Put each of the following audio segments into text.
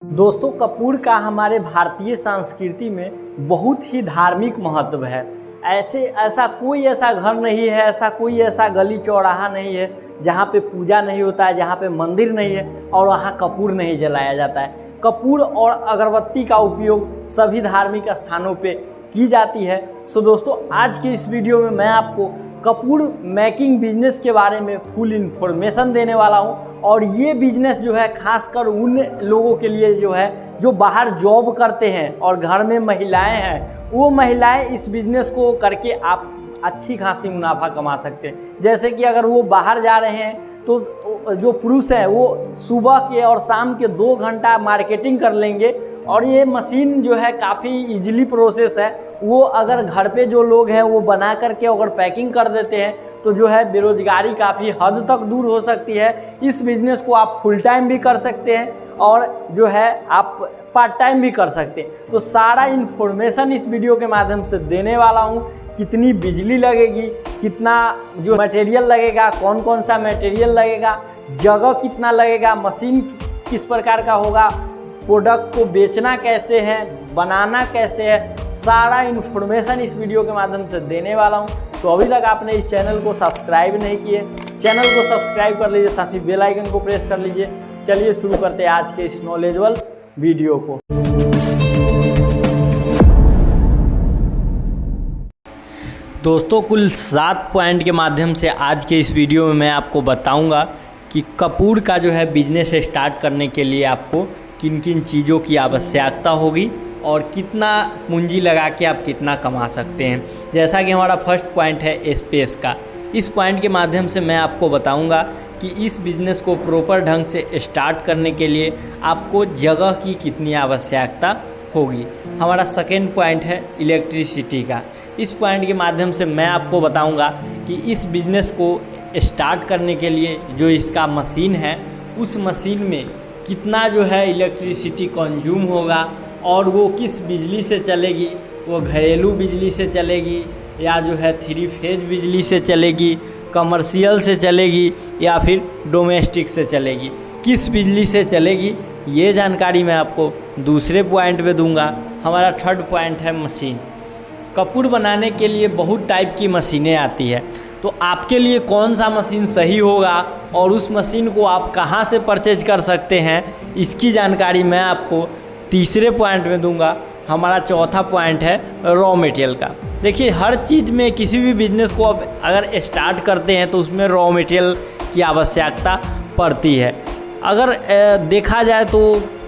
दोस्तों, कपूर का हमारे भारतीय संस्कृति में बहुत ही धार्मिक महत्व है। ऐसा कोई ऐसा घर नहीं है, ऐसा कोई ऐसा गली चौराहा नहीं है जहाँ पे पूजा नहीं होता है, जहाँ पे मंदिर नहीं है और वहाँ कपूर नहीं जलाया जाता है। कपूर और अगरबत्ती का उपयोग सभी धार्मिक स्थानों पे की जाती है। सो दोस्तों, आज की इस वीडियो में मैं आपको कपूर मेकिंग बिजनेस के बारे में फुल इन्फॉर्मेशन देने वाला हूं। और ये बिजनेस जो है खासकर उन लोगों के लिए जो है जो बाहर जॉब करते हैं और घर में महिलाएं हैं, वो महिलाएं इस बिजनेस को करके आप अच्छी खासी मुनाफा कमा सकते हैं। जैसे कि अगर वो बाहर जा रहे हैं तो जो पुरुष हैं वो सुबह के और शाम के 2 घंटा मार्केटिंग कर लेंगे। और ये मशीन जो है काफ़ी इजीली प्रोसेस है। वो अगर घर पे जो लोग हैं वो बना करके अगर पैकिंग कर देते हैं तो जो है बेरोजगारी काफ़ी हद तक दूर हो सकती है। इस बिज़नेस को आप फुल टाइम भी कर सकते हैं और जो है आप पार्ट टाइम भी कर सकते हैं। तो सारा इन्फॉर्मेशन इस वीडियो के माध्यम से देने वाला हूँ। कितनी बिजली लगेगी, कितना जो मटेरियल लगेगा, कौन कौन सा मटेरियल लगेगा, जगह कितना लगेगा, मशीन किस प्रकार का होगा, प्रोडक्ट को बेचना कैसे है, बनाना कैसे है, सारा इन्फॉर्मेशन इस वीडियो के माध्यम से देने वाला हूँ। तो अभी तक आपने इस चैनल को सब्सक्राइब नहीं किए, चैनल को सब्सक्राइब कर लीजिए, साथ ही बेल आइकन को प्रेस कर लीजिए। चलिए शुरू करते हैं आज के इस नॉलेजेबल वीडियो को। दोस्तों, कुल 7 पॉइंट के माध्यम से आज के इस वीडियो में मैं आपको बताऊंगा कि कपूर का जो है बिजनेस स्टार्ट करने के लिए आपको किन किन चीज़ों की आवश्यकता होगी और कितना पूंजी लगा के आप कितना कमा सकते हैं। जैसा कि हमारा फर्स्ट पॉइंट है स्पेस का। इस पॉइंट के माध्यम से मैं आपको बताऊंगा कि इस बिज़नेस को प्रॉपर ढंग से स्टार्ट करने के लिए आपको जगह की कितनी आवश्यकता होगी। हमारा सेकेंड पॉइंट है इलेक्ट्रिसिटी का। इस पॉइंट के माध्यम से मैं आपको बताऊंगा कि इस बिज़नेस को स्टार्ट करने के लिए जो इसका मशीन है उस मशीन में कितना जो है इलेक्ट्रिसिटी कंज्यूम होगा और वो किस बिजली से चलेगी, वो घरेलू बिजली से चलेगी या जो है 3 फेज बिजली से चलेगी, कमर्शियल से चलेगी या फिर डोमेस्टिक से चलेगी, किस बिजली से चलेगी, ये जानकारी मैं आपको दूसरे पॉइंट पे दूंगा। हमारा थर्ड पॉइंट है मशीन। कपूर बनाने के लिए बहुत टाइप की मशीनें आती है, तो आपके लिए कौन सा मशीन सही होगा और उस मशीन को आप कहां से परचेज कर सकते हैं, इसकी जानकारी मैं आपको तीसरे पॉइंट में दूंगा। हमारा चौथा पॉइंट है रॉ मटेरियल का। देखिए, हर चीज़ में किसी भी बिजनेस को आप अगर स्टार्ट करते हैं तो उसमें रॉ मटेरियल की आवश्यकता पड़ती है। अगर देखा जाए तो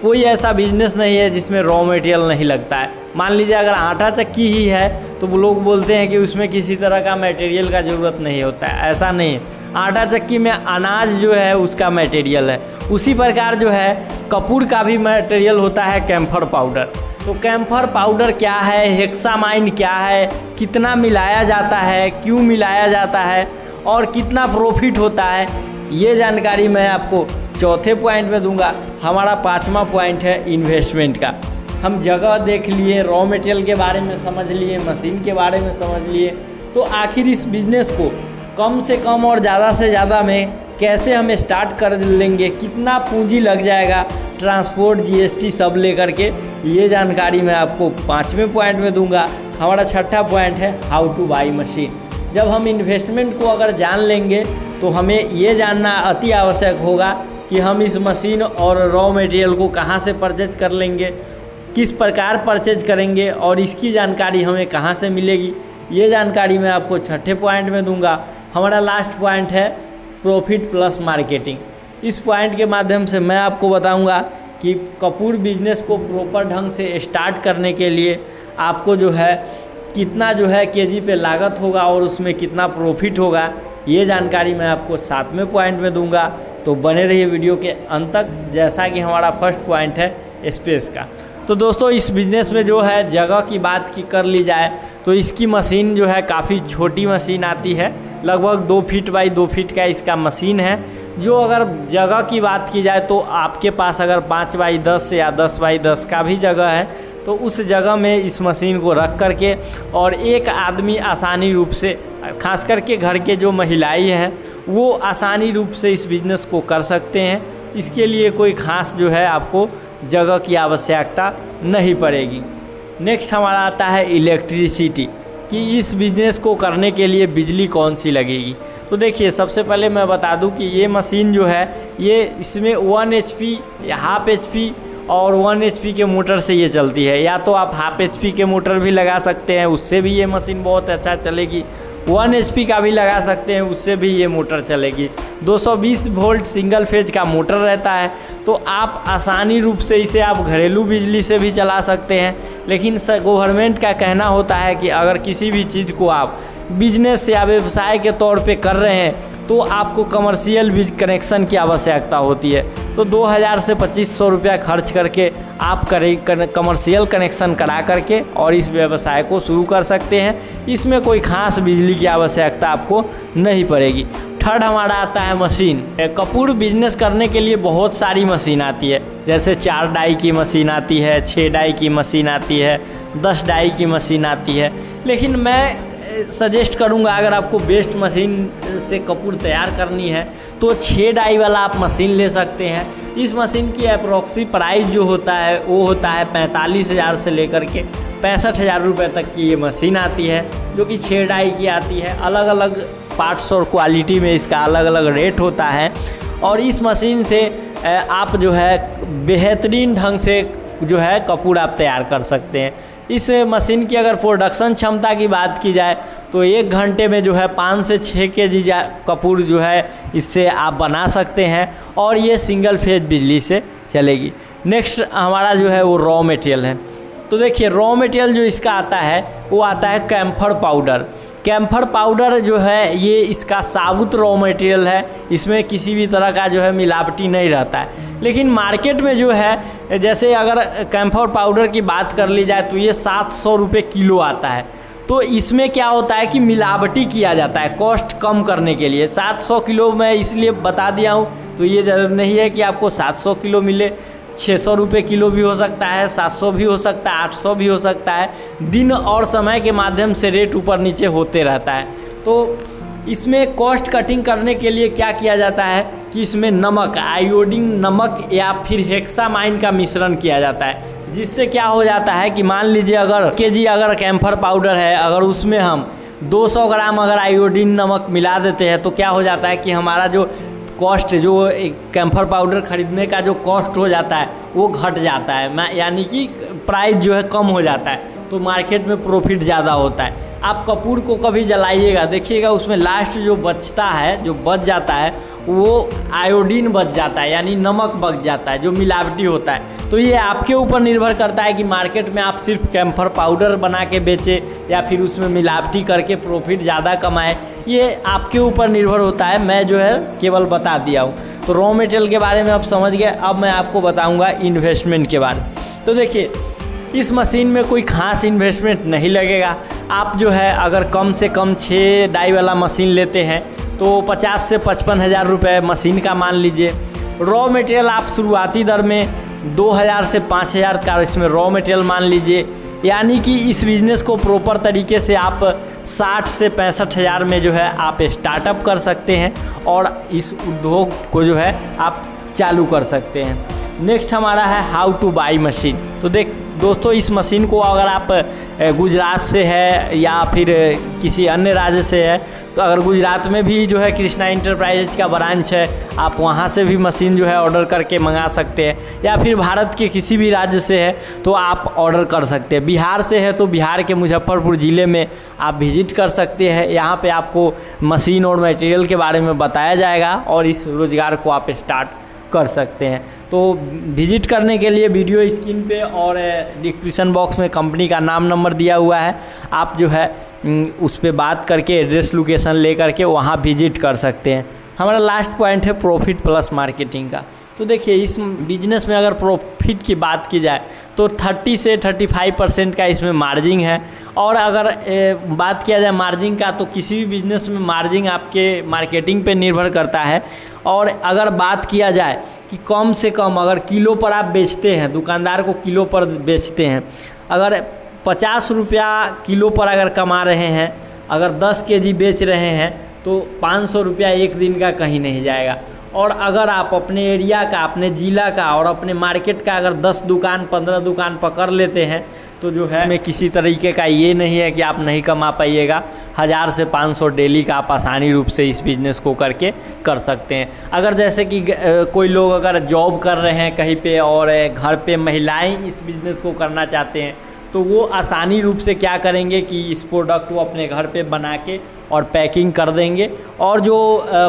कोई ऐसा बिजनेस नहीं है जिसमें रॉ मटेरियल नहीं लगता है। मान लीजिए अगर आटा चक्की ही है तो वो लोग बोलते हैं कि उसमें किसी तरह का मटेरियल का ज़रूरत नहीं होता है। ऐसा नहीं है, आटा चक्की में अनाज जो है उसका मटेरियल है। उसी प्रकार जो है कपूर का भी मटेरियल होता है कैम्फर पाउडर। तो कैम्फर पाउडर क्या है, हेक्सामाइन क्या है, कितना मिलाया जाता है, क्यों मिलाया जाता है और कितना प्रॉफिट होता है, ये जानकारी मैं आपको चौथे पॉइंट में दूंगा। हमारा 5वां पॉइंट है इन्वेस्टमेंट का। हम जगह देख लिए, रॉ मटेरियल के बारे में समझ लिए, मशीन के बारे में समझ लिए, तो आखिर इस बिज़नेस को कम से कम और ज़्यादा से ज़्यादा में कैसे हम स्टार्ट कर लेंगे, कितना पूंजी लग जाएगा, ट्रांसपोर्ट, जीएसटी सब लेकर के, ये जानकारी मैं आपको 5वें पॉइंट में दूंगा। हमारा छठा पॉइंट है हाउ टू बाई मशीन। जब हम इन्वेस्टमेंट को अगर जान लेंगे तो हमें ये जानना अति आवश्यक होगा कि हम इस मशीन और रॉ मटेरियल को कहाँ से परचेज कर लेंगे, किस प्रकार परचेज करेंगे और इसकी जानकारी हमें कहाँ से मिलेगी, ये जानकारी मैं आपको छठे पॉइंट में दूंगा। हमारा लास्ट पॉइंट है प्रॉफिट प्लस मार्केटिंग। इस पॉइंट के माध्यम से मैं आपको बताऊंगा कि कपूर बिजनेस को प्रॉपर ढंग से स्टार्ट करने के लिए आपको जो है कितना जो है केजी पे लागत होगा और उसमें कितना प्रॉफिट होगा, ये जानकारी मैं आपको 7वें पॉइंट में दूंगा। तो बने रहिए वीडियो के अंत तक। जैसा कि हमारा फर्स्ट पॉइंट है स्पेस का, तो दोस्तों इस बिज़नेस में जो है जगह की बात की कर ली जाए तो इसकी मशीन जो है काफ़ी छोटी मशीन आती है। लगभग 2 फीट बाई 2 फीट का इसका मशीन है। जो अगर जगह की बात की जाए तो आपके पास अगर 5 बाई 10 या 10 बाई 10 का भी जगह है तो उस जगह में इस मशीन को रख करके और एक आदमी आसानी रूप से, खास करके घर के जो महिलाएं हैं वो आसानी रूप से इस बिज़नेस को कर सकते हैं। इसके लिए कोई ख़ास जो है आपको जगह की आवश्यकता नहीं पड़ेगी। नेक्स्ट हमारा आता है इलेक्ट्रिसिटी, कि इस बिज़नेस को करने के लिए बिजली कौन सी लगेगी। तो देखिए, सबसे पहले मैं बता दूं कि ये मशीन जो है ये इसमें 1 HP या हाफ HP और 1 HP के मोटर से ये चलती है। या तो आप हाफ HP के मोटर भी लगा सकते हैं, उससे भी ये मशीन बहुत अच्छा चलेगी। 1 HP का भी लगा सकते हैं, उससे भी ये मोटर चलेगी। 220 वोल्ट सिंगल फेज का मोटर रहता है, तो आप आसानी रूप से इसे आप घरेलू बिजली से भी चला सकते हैं। लेकिन गवर्नमेंट का कहना होता है कि अगर किसी भी चीज़ को आप बिजनेस या व्यवसाय के तौर पे कर रहे हैं तो आपको कमर्शियल कनेक्शन की आवश्यकता होती है। तो 2000 से 2500 रुपया खर्च करके आप कमर्शियल कनेक्शन करा करके और इस व्यवसाय को शुरू कर सकते हैं। इसमें कोई ख़ास बिजली की आवश्यकता आपको नहीं पड़ेगी। थर्ड हमारा आता है मशीन। कपूर बिजनेस करने के लिए बहुत सारी मशीन आती है, जैसे 4 डाई की मशीन आती है, 6 डाई की मशीन आती है, 10 डाई की मशीन आती है। लेकिन मैं सजेस्ट करूंगा, अगर आपको बेस्ट मशीन से कपूर तैयार करनी है तो 6 डाई वाला आप मशीन ले सकते हैं। इस मशीन की अप्रोक्सी प्राइस जो होता है वो होता है 45,000 से लेकर के 65,000 रुपये तक की ये मशीन आती है, जो कि 6 डाई की आती है। अलग अलग पार्ट्स और क्वालिटी में इसका अलग अलग रेट होता है। और इस मशीन से आप जो है बेहतरीन ढंग से जो है कपूर आप तैयार कर सकते हैं। इस मशीन की अगर प्रोडक्शन क्षमता की बात की जाए तो 1 घंटे में जो है 5 से 6 kg कपूर जो है इससे आप बना सकते हैं, और ये सिंगल फेज बिजली से चलेगी। नेक्स्ट हमारा जो है वो रॉ मटेरियल है। तो देखिए, रॉ मटेरियल जो इसका आता है वो आता है कैम्फर पाउडर। कैम्फर पाउडर जो है ये इसका साबुत रॉ मटेरियल है, इसमें किसी भी तरह का जो है मिलावटी नहीं रहता है। लेकिन मार्केट में जो है, जैसे अगर कैम्फर पाउडर की बात कर ली जाए तो ये 700 रुपये किलो आता है। तो इसमें क्या होता है कि मिलावटी किया जाता है कॉस्ट कम करने के लिए। 700 किलो मैं इसलिए बता दिया हूँ, तो ये ज़रूर नहीं है कि आपको 700 किलो मिले। 600 रुपये किलो भी हो सकता है, 700 भी हो सकता है, 800 भी हो सकता है। दिन और समय के माध्यम से रेट ऊपर नीचे होते रहता है। तो इसमें कॉस्ट कटिंग करने के लिए क्या किया जाता है कि इसमें नमक, आयोडीन नमक या फिर हेक्सामाइन का मिश्रण किया जाता है, जिससे क्या हो जाता है कि मान लीजिए अगर केजी अगर कैम्फर पाउडर है, अगर उसमें हम 200 ग्राम अगर आयोडीन नमक मिला देते हैं तो क्या हो जाता है कि हमारा जो कॉस्ट, जो एक कैम्फर पाउडर ख़रीदने का जो कॉस्ट हो जाता है वो घट जाता है, यानी कि प्राइस जो है कम हो जाता है। तो मार्केट में प्रॉफिट ज़्यादा होता है। आप कपूर को कभी जलाइएगा, देखिएगा उसमें लास्ट जो बचता है, जो बच जाता है वो आयोडीन बच जाता है, यानी नमक बच जाता है, जो मिलावटी होता है। तो ये आपके ऊपर निर्भर करता है कि मार्केट में आप सिर्फ कैम्फर पाउडर बना के बेचें या फिर उसमें मिलावटी करके प्रॉफिट ज़्यादा कमाएं, ये आपके ऊपर निर्भर होता है। मैं जो है केवल बता दिया हूँ। तो रॉ मटेरियल के बारे में आप समझ गए। अब मैं आपको बताऊँगा इन्वेस्टमेंट के बारे में। तो देखिए, इस मशीन में कोई ख़ास इन्वेस्टमेंट नहीं लगेगा। आप जो है अगर कम से कम 6 डाई वाला मशीन लेते हैं तो 50 से 55,000 रुपये मशीन का मान लीजिए। रॉ मटेरियल आप शुरुआती दर में 2000 से 5000 का इसमें रॉ मटेरियल मान लीजिए, यानी कि इस बिज़नेस को प्रॉपर तरीके से आप 60 से 65,000 में जो है आप स्टार्टअप कर सकते हैं और इस उद्योग को जो है आप चालू कर सकते हैं। नेक्स्ट हमारा है हाउ टू बाई मशीन। तो दोस्तों, इस मशीन को अगर आप गुजरात से है या फिर किसी अन्य राज्य से है, तो अगर गुजरात में भी जो है कृष्णा इंटरप्राइजेज का ब्रांच है, आप वहां से भी मशीन जो है ऑर्डर करके मंगा सकते हैं। या फिर भारत के किसी भी राज्य से है तो आप ऑर्डर कर सकते हैं। बिहार से है तो बिहार के मुजफ्फरपुर ज़िले में आप विज़िट कर सकते हैं। यहाँ पे आपको मशीन और मटेरियल के बारे में बताया जाएगा और इस रोज़गार को आप स्टार्ट कर सकते हैं। तो विजिट करने के लिए वीडियो स्क्रीन पे और डिस्क्रिप्शन बॉक्स में कंपनी का नाम नंबर दिया हुआ है, आप जो है उस पर बात करके एड्रेस लोकेशन ले करके वहाँ विजिट कर सकते हैं। हमारा लास्ट पॉइंट है प्रॉफिट प्लस मार्केटिंग का। तो देखिए, इस बिजनेस में अगर प्रॉफिट की बात की जाए तो 30 से 35% का इसमें मार्जिन है। और अगर बात किया जाए मार्जिन का, तो किसी भी बिजनेस में मार्जिन आपके मार्केटिंग पे निर्भर करता है। और अगर बात किया जाए कि कम से कम अगर किलो पर आप बेचते हैं, दुकानदार को किलो पर बेचते हैं, अगर 50 रुपया किलो पर अगर कमा रहे हैं, अगर 10 kg बेच रहे हैं तो 500 रुपया एक दिन का कहीं नहीं जाएगा। और अगर आप अपने एरिया का, अपने ज़िला का और अपने मार्केट का अगर 10 दुकान 15 दुकान पकड़ लेते हैं तो जो है में किसी तरीके का ये नहीं है कि आप नहीं कमा पाइएगा। 1000 से 500 डेली का आप आसानी रूप से इस बिज़नेस को करके कर सकते हैं। अगर जैसे कि कोई लोग अगर जॉब कर रहे हैं कहीं पे और घर पे महिलाएं इस बिज़नेस को करना चाहते हैं तो वो आसानी रूप से क्या करेंगे कि इस प्रोडक्ट को अपने घर पे बना के और पैकिंग कर देंगे। और जो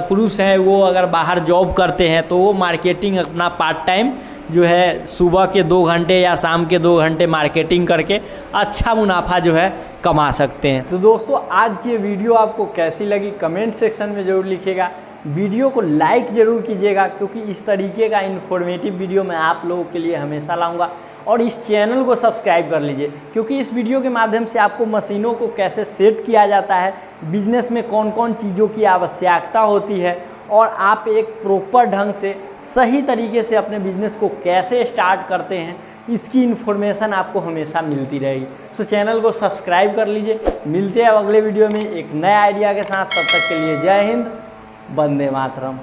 पुरुष हैं वो अगर बाहर जॉब करते हैं तो वो मार्केटिंग अपना पार्ट टाइम जो है सुबह के 2 घंटे या शाम के 2 घंटे मार्केटिंग करके अच्छा मुनाफा जो है कमा सकते हैं। तो दोस्तों आज की ये वीडियो आपको कैसी लगी कमेंट सेक्शन में ज़रूर लिखिएगा। वीडियो को लाइक ज़रूर कीजिएगा क्योंकि इस तरीके का इन्फॉर्मेटिव वीडियो मैं आप लोगों के लिए हमेशा लाऊंगा। और इस चैनल को सब्सक्राइब कर लीजिए क्योंकि इस वीडियो के माध्यम से आपको मशीनों को कैसे सेट किया जाता है, बिजनेस में कौन कौन चीज़ों की आवश्यकता होती है और आप एक प्रॉपर ढंग से सही तरीके से अपने बिजनेस को कैसे स्टार्ट करते हैं, इसकी इन्फॉर्मेशन आपको हमेशा मिलती रहेगी। सो चैनल को सब्सक्राइब कर लीजिए। मिलते हैं अगले वीडियो में एक नए आइडिया के साथ। तब तक के लिए जय हिंद, वंदे मातरम।